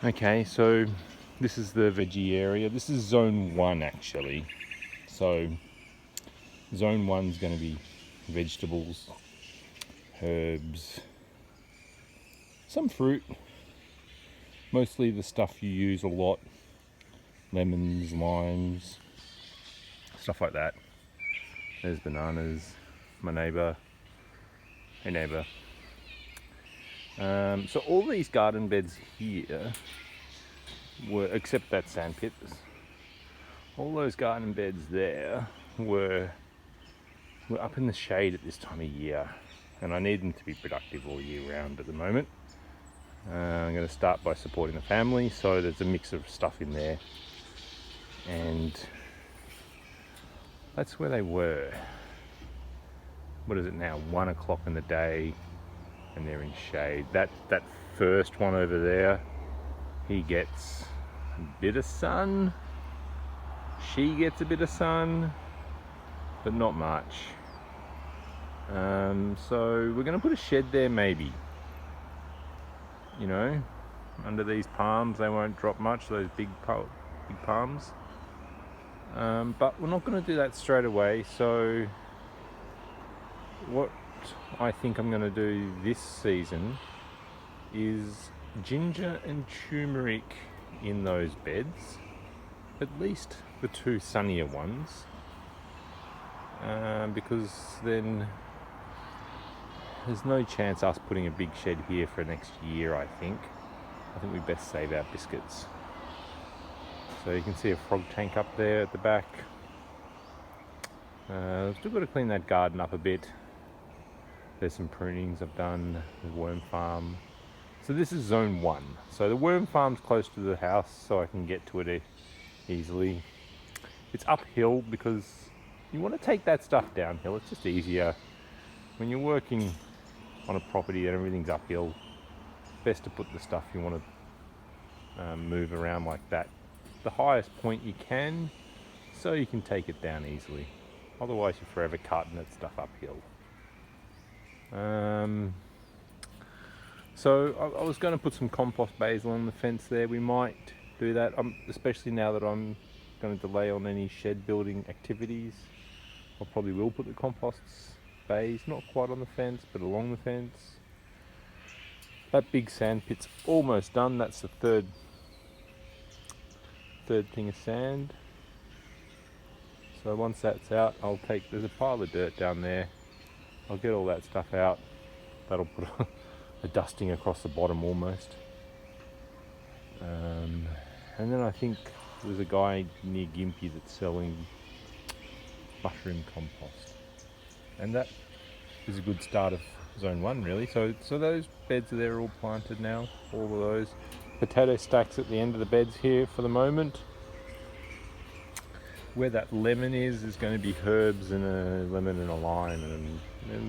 Okay, so this is the veggie area. This is zone 1 actually. So zone 1 is going to be vegetables, herbs, some fruit, mostly the stuff you use a lot, lemons, limes, stuff like that. There's bananas, my neighbour, hey neighbour. So all these garden beds here were, except that sandpit, all those garden beds there were up in the shade at this time of year, and I need them to be productive all year round at the moment. I'm going to start by supporting the family, so there's a mix of stuff in there, and that's where they were. What is it now? 1 o'clock in the day, and they're in shade. That first one over there, he gets a bit of sun. She gets a bit of sun, but not much. So we're going to put a shed there maybe. You know, under these palms, they won't drop much, those big palms. But we're not going to do that straight away. So what I think I'm going to do this season is ginger and turmeric in those beds, at least the 2 sunnier ones, because then there's no chance us putting a big shed here for next year. I think we best save our biscuits. So you can see a frog tank up there at the back. I've still got to clean that garden up a bit. There's some prunings I've done, the worm farm. So this is zone 1. So the worm farm's close to the house, so I can get to it easily. It's uphill because you want to take that stuff downhill. It's just easier when you're working on a property and everything's uphill. Best to put the stuff you want to move around like that, the highest point you can, so you can take it down easily. Otherwise you're forever carting that stuff uphill. So I was going to put some compost basil on the fence there. We might do that, especially now that I'm going to delay on any shed building activities. I probably will put the compost bays, not quite on the fence, but along the fence. That big sand pit's almost done. That's the third thing of sand. So once that's out, there's a pile of dirt down there. I'll get all that stuff out. That'll put a dusting across the bottom almost. And then I think there's a guy near Gympie that's selling mushroom compost. And that is a good start of zone 1 really. So those beds are there all planted now, all of those. Potato stacks at the end of the beds here for the moment. Where that lemon is going to be herbs and a lemon and a lime and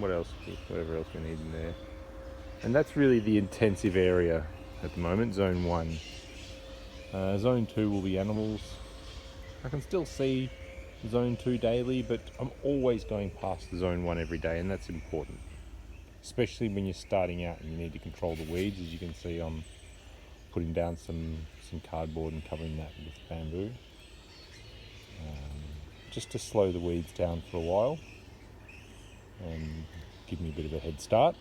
what else, whatever else we need in there. And that's really the intensive area at the moment, zone 1. Zone 2 will be animals. I can still see zone 2 daily, but I'm always going past the zone 1 every day, and that's important. Especially when you're starting out and you need to control the weeds. As you can see, I'm putting down some cardboard and covering that with bamboo. Just to slow the weeds down for a while and give me a bit of a head start.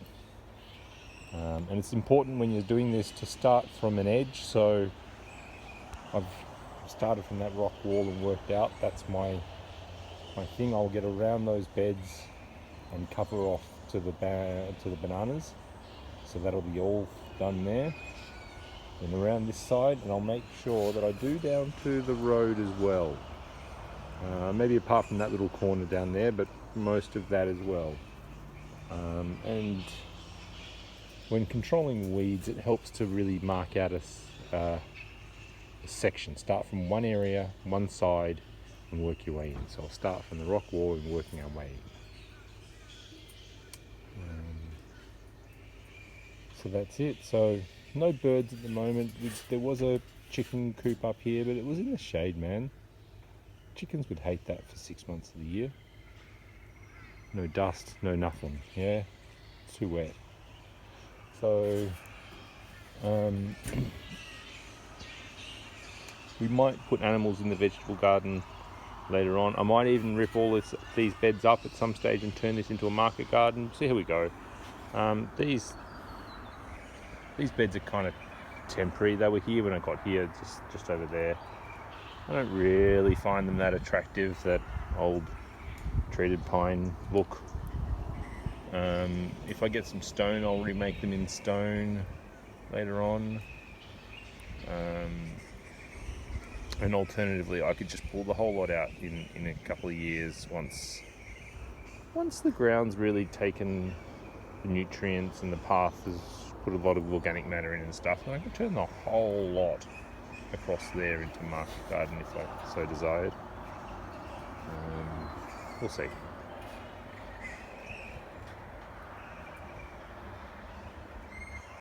And it's important when you're doing this to start from an edge. So I've started from that rock wall and worked out. That's my thing. I'll get around those beds and cover off to the bananas. So that'll be all done there. And around this side, and I'll make sure that I do down to the road as well. Maybe apart from that little corner down there, but most of that as well. And when controlling weeds, it helps to really mark out a section. Start from one area, one side, and work your way in. So I'll start from the rock wall and working our way in. So that's it. So no birds at the moment. There was a chicken coop up here, but it was in the shade, man. Chickens would hate that for 6 months of the year. No dust, no nothing. Yeah, it's too wet. So We might put animals in the vegetable garden later on. I might even rip all these beds up at some stage and turn this into a market garden. See how we go. These beds are kind of temporary. They were here when I got here, just over there. I don't really find them that attractive, that old treated pine look. If I get some stone, I'll remake them in stone later on. And alternatively, I could just pull the whole lot out in a couple of years once the ground's really taken the nutrients and the path has put a lot of organic matter in and stuff, and I could turn the whole lot across there into market garden if I so desired. We'll see.